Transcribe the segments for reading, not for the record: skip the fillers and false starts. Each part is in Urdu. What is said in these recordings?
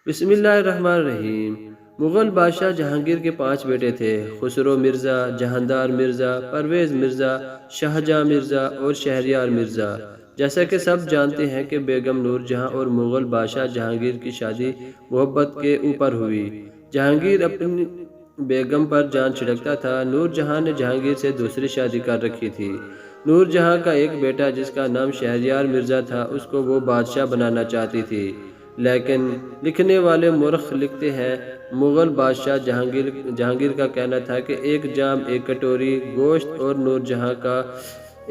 بسم اللہ الرحمن الرحیم۔ مغل بادشاہ جہانگیر کے 5 بیٹے تھے: خسرو مرزا، جہاندار مرزا، پرویز مرزا، شاہجہاں مرزا اور شہریار مرزا۔ جیسا کہ سب جانتے ہیں کہ بیگم نور جہاں اور مغل بادشاہ جہانگیر کی شادی محبت کے اوپر ہوئی۔ جہانگیر اپنی بیگم پر جان چھڑکتا تھا۔ نور جہاں نے جہانگیر سے دوسری شادی کر رکھی تھی۔ نور جہاں کا ایک بیٹا جس کا نام شہریار مرزا تھا، اس کو وہ بادشاہ بنانا چاہتی تھی، لیکن لکھنے والے مورخ لکھتے ہیں مغل بادشاہ جہانگیر کا کہنا تھا کہ ایک جام، ایک کٹوری گوشت اور نور جہاں کا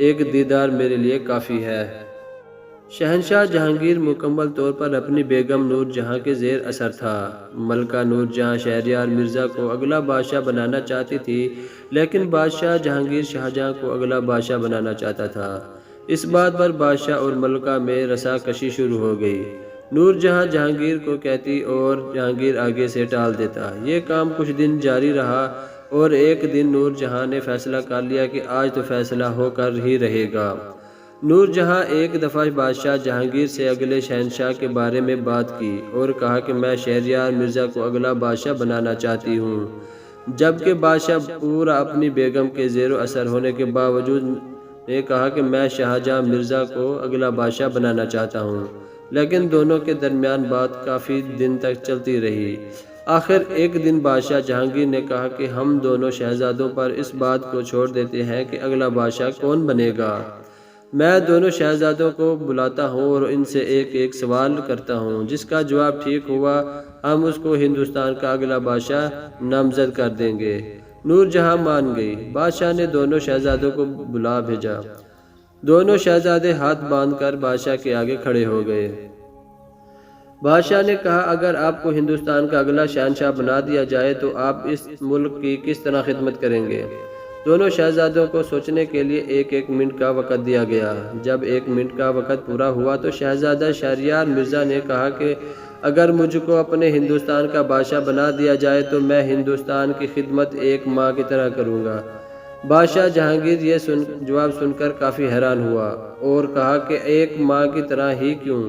ایک دیدار میرے لیے کافی ہے۔ شہنشاہ جہانگیر مکمل طور پر اپنی بیگم نور جہاں کے زیر اثر تھا۔ ملکہ نور جہاں شہریار مرزا کو اگلا بادشاہ بنانا چاہتی تھی، لیکن بادشاہ جہانگیر شاہجہاں کو اگلا بادشاہ بنانا چاہتا تھا۔ اس بات پر بادشاہ اور ملکہ میں رسا کشی شروع ہو گئی۔ نور جہاں جہانگیر کو کہتی اور جہانگیر آگے سے ٹال دیتا۔ یہ کام کچھ دن جاری رہا اور ایک دن نور جہاں نے فیصلہ کر لیا کہ آج تو فیصلہ ہو کر ہی رہے گا۔ نور جہاں ایک دفعہ بادشاہ جہانگیر سے اگلے شہنشاہ کے بارے میں بات کی اور کہا کہ میں شہریار مرزا کو اگلا بادشاہ بنانا چاہتی ہوں، جبکہ بادشاہ پورا اپنی بیگم کے زیر و اثر ہونے کے باوجود نے کہا کہ میں شاہجہاں مرزا کو اگلا بادشاہ بنانا چاہتا ہوں، لیکن دونوں کے درمیان بات کافی دن تک چلتی رہی۔ آخر ایک دن بادشاہ جہانگیر نے کہا کہ ہم دونوں شہزادوں پر اس بات کو چھوڑ دیتے ہیں کہ اگلا بادشاہ کون بنے گا۔ میں دونوں شہزادوں کو بلاتا ہوں اور ان سے ایک ایک سوال کرتا ہوں، جس کا جواب ٹھیک ہوا ہم اس کو ہندوستان کا اگلا بادشاہ نامزد کر دیں گے۔ نور جہاں مان گئی۔ بادشاہ نے دونوں شہزادوں کو بلا بھیجا۔ دونوں شہزادے ہاتھ باندھ کر بادشاہ کے آگے کھڑے ہو گئے۔ بادشاہ نے کہا اگر آپ کو ہندوستان کا اگلا شہنشاہ بنا دیا جائے تو آپ اس ملک کی کس طرح خدمت کریں گے؟ دونوں شہزادوں کو سوچنے کے لیے ایک ایک منٹ کا وقت دیا گیا۔ جب 1 منٹ کا وقت پورا ہوا تو شہزادہ شہریار مرزا نے کہا کہ اگر مجھ کو اپنے ہندوستان کا بادشاہ بنا دیا جائے تو میں ہندوستان کی خدمت ایک ماں کی طرح کروں گا۔ بادشاہ جہانگیر یہ جواب سن کر کافی حیران ہوا اور کہا کہ ایک ماں کی طرح ہی کیوں،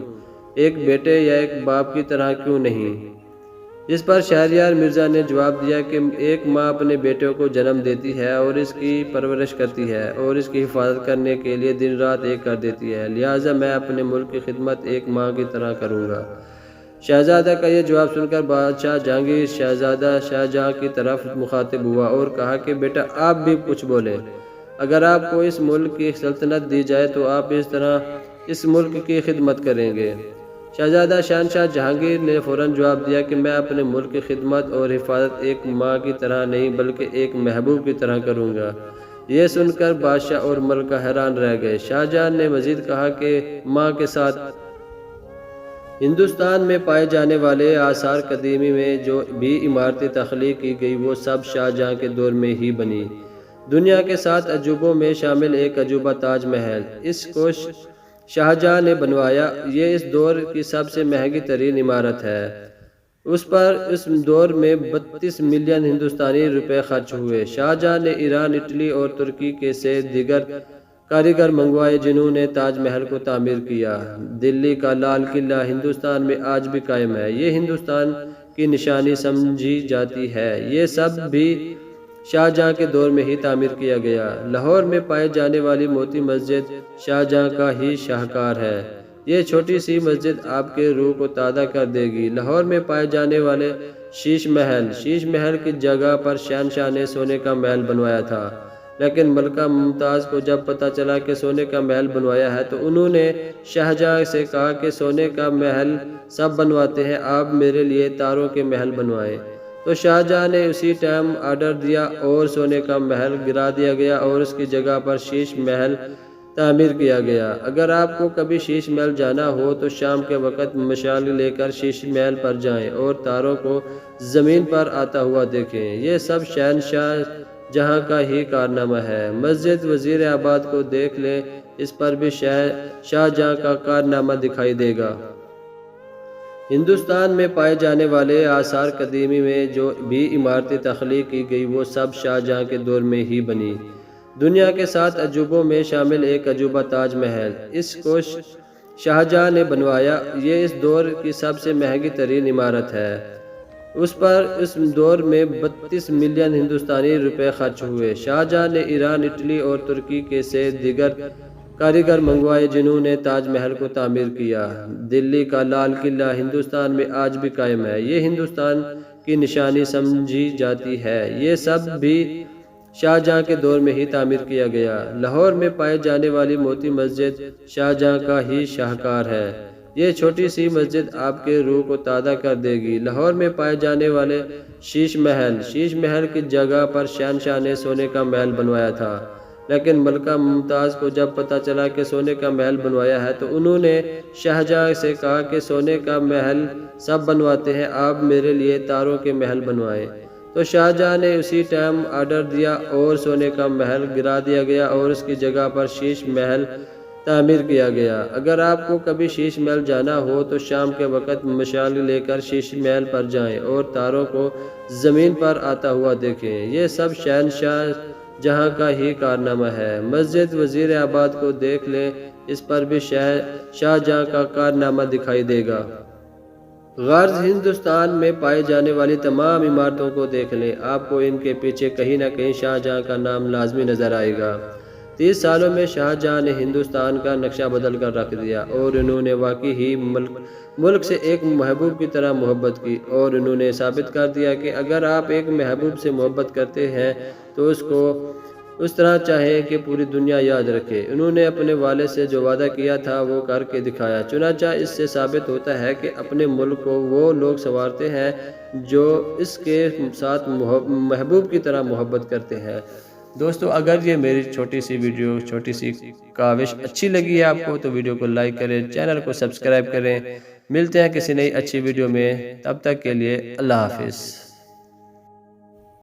ایک بیٹے یا ایک باپ کی طرح کیوں نہیں؟ اس پر شہریار مرزا نے جواب دیا کہ ایک ماں اپنے بیٹوں کو جنم دیتی ہے اور اس کی پرورش کرتی ہے اور اس کی حفاظت کرنے کے لیے دن رات ایک کر دیتی ہے، لہٰذا میں اپنے ملک کی خدمت ایک ماں کی طرح کروں گا۔ شہزادہ کا یہ جواب سن کر بادشاہ جہانگیر شہزادہ شاہجہاں کی طرف مخاطب ہوا اور کہا کہ بیٹا آپ بھی کچھ بولیں۔ اگر آپ کو اس ملک کی سلطنت دی جائے تو آپ اس طرح اس ملک کی خدمت کریں گے؟ شہزادہ شہنشاہ جہانگیر نے فوراً جواب دیا کہ میں اپنے ملک کی خدمت اور حفاظت ایک ماں کی طرح نہیں بلکہ ایک محبوب کی طرح کروں گا۔ یہ سن کر بادشاہ اور ملکہ حیران رہ گئے۔ شاہجہاں نے مزید کہا کہ ماں کے ساتھ ہندوستان میں پائے جانے والے آثار قدیمی میں جو بھی عمارتیں تخلیق کی گئی وہ سب شاہجہاں کے دور میں ہی بنی۔ دنیا کے 7 عجوبوں میں شامل ایک عجوبہ تاج محل، اس کو شاہجہاں نے بنوایا۔ یہ اس دور کی سب سے مہنگی ترین عمارت ہے۔ اس پر اس دور میں 32 ملین ہندوستانی روپے خرچ ہوئے۔ شاہجہاں نے ایران، اٹلی اور ترکی کے سے دیگر کاریگر منگوائے جنہوں نے تاج محل کو تعمیر کیا۔ دلی کا لال قلعہ ہندوستان میں آج بھی قائم ہے۔ یہ ہندوستان کی نشانی سمجھی جاتی ہے۔ یہ سب بھی شاہجہاں کے دور میں ہی تعمیر کیا گیا۔ لاہور میں پائے جانے والی موتی مسجد شاہجہاں کا ہی شاہکار ہے۔ یہ چھوٹی سی مسجد آپ کے روح کو تازہ کر دے گی۔ لاہور میں پائے جانے والے شیش محل کی جگہ پر شہنشاہ نے سونے کا محل بنوایا تھا، لیکن ملکہ ممتاز کو جب پتہ چلا کہ سونے کا محل بنوایا ہے تو انہوں نے شاہجہاں سے کہا کہ سونے کا محل سب بنواتے ہیں، آپ میرے لیے تاروں کے محل بنوائیں۔ تو شاہجہاں نے اسی ٹائم آرڈر دیا اور سونے کا محل گرا دیا گیا اور اس کی جگہ پر شیش محل تعمیر کیا گیا۔ اگر آپ کو کبھی شیش محل جانا ہو تو شام کے وقت مشعل لے کر شیش محل پر جائیں اور تاروں کو زمین پر آتا ہوا دیکھیں۔ یہ سب شہنشاہ جہاں کا ہی کارنامہ ہے۔ مسجد وزیر آباد کو دیکھ لیں، اس پر بھی شاہجہاں کا کارنامہ دکھائی دے گا۔ ہندوستان میں پائے جانے والے آثار قدیمی میں جو بھی عمارتیں تخلیق کی گئی وہ سب شاہجہاں کے دور میں ہی بنی۔ دنیا کے 7 عجوبوں میں شامل ایک عجوبہ تاج محل، اس کو شاہجہاں نے بنوایا۔ یہ اس دور کی سب سے مہنگی ترین عمارت ہے۔ اس پر اس دور میں 32 ملین ہندوستانی روپے خرچ ہوئے۔ شاہجہاں نے ایران، اٹلی اور ترکی کے سے دیگر کاریگر منگوائے جنہوں نے تاج محل کو تعمیر کیا۔ دلی کا لال قلعہ ہندوستان میں آج بھی قائم ہے۔ یہ ہندوستان کی نشانی سمجھی جاتی ہے۔ یہ سب بھی شاہجہاں کے دور میں ہی تعمیر کیا گیا۔ لاہور میں پائے جانے والی موتی مسجد شاہجہاں کا ہی شاہکار ہے۔ یہ چھوٹی سی مسجد آپ کے روح کو تازہ کر دے گی۔ لاہور میں پائے جانے والے شیش محل کی جگہ پر شہنشاہ نے سونے کا محل بنوایا تھا، لیکن ملکہ ممتاز کو جب پتہ چلا کہ سونے کا محل بنوایا ہے تو انہوں نے شاہجہاں سے کہا کہ سونے کا محل سب بنواتے ہیں، آپ میرے لیے تاروں کے محل بنوائیں۔ تو شاہجہاں نے اسی ٹائم آرڈر دیا اور سونے کا محل گرا دیا گیا اور اس کی جگہ پر شیش محل تعمیر کیا گیا۔ اگر آپ کو کبھی شیش محل جانا ہو تو شام کے وقت مشعل لے کر شیش محل پر جائیں اور تاروں کو زمین پر آتا ہوا دیکھیں۔ یہ سب شہنشاہ جہاں کا ہی کارنامہ ہے۔ مسجد وزیر آباد کو دیکھ لیں، اس پر بھی شاہجہاں کا کارنامہ دکھائی دے گا۔ غرض ہندوستان میں پائی جانے والی تمام عمارتوں کو دیکھ لیں، آپ کو ان کے پیچھے کہیں نہ کہیں شاہجہاں کا نام لازمی نظر آئے گا۔ 30 سالوں میں شاہجہاں نے ہندوستان کا نقشہ بدل کر رکھ دیا اور انہوں نے واقعی ہی ملک سے ایک محبوب کی طرح محبت کی، اور انہوں نے ثابت کر دیا کہ اگر آپ ایک محبوب سے محبت کرتے ہیں تو اس کو اس طرح چاہیں کہ پوری دنیا یاد رکھے۔ انہوں نے اپنے والد سے جو وعدہ کیا تھا وہ کر کے دکھایا۔ چنانچہ اس سے ثابت ہوتا ہے کہ اپنے ملک کو وہ لوگ سنوارتے ہیں جو اس کے ساتھ محبوب کی طرح محبت کرتے ہیں۔ دوستو، اگر یہ میری چھوٹی سی ویڈیو، چھوٹی سی کاوش اچھی لگی ہے آپ کو تو ویڈیو کو لائک کریں، چینل کو سبسکرائب کریں۔ ملتے ہیں کسی نئی اچھی ویڈیو میں، تب تک کے لیے اللہ حافظ۔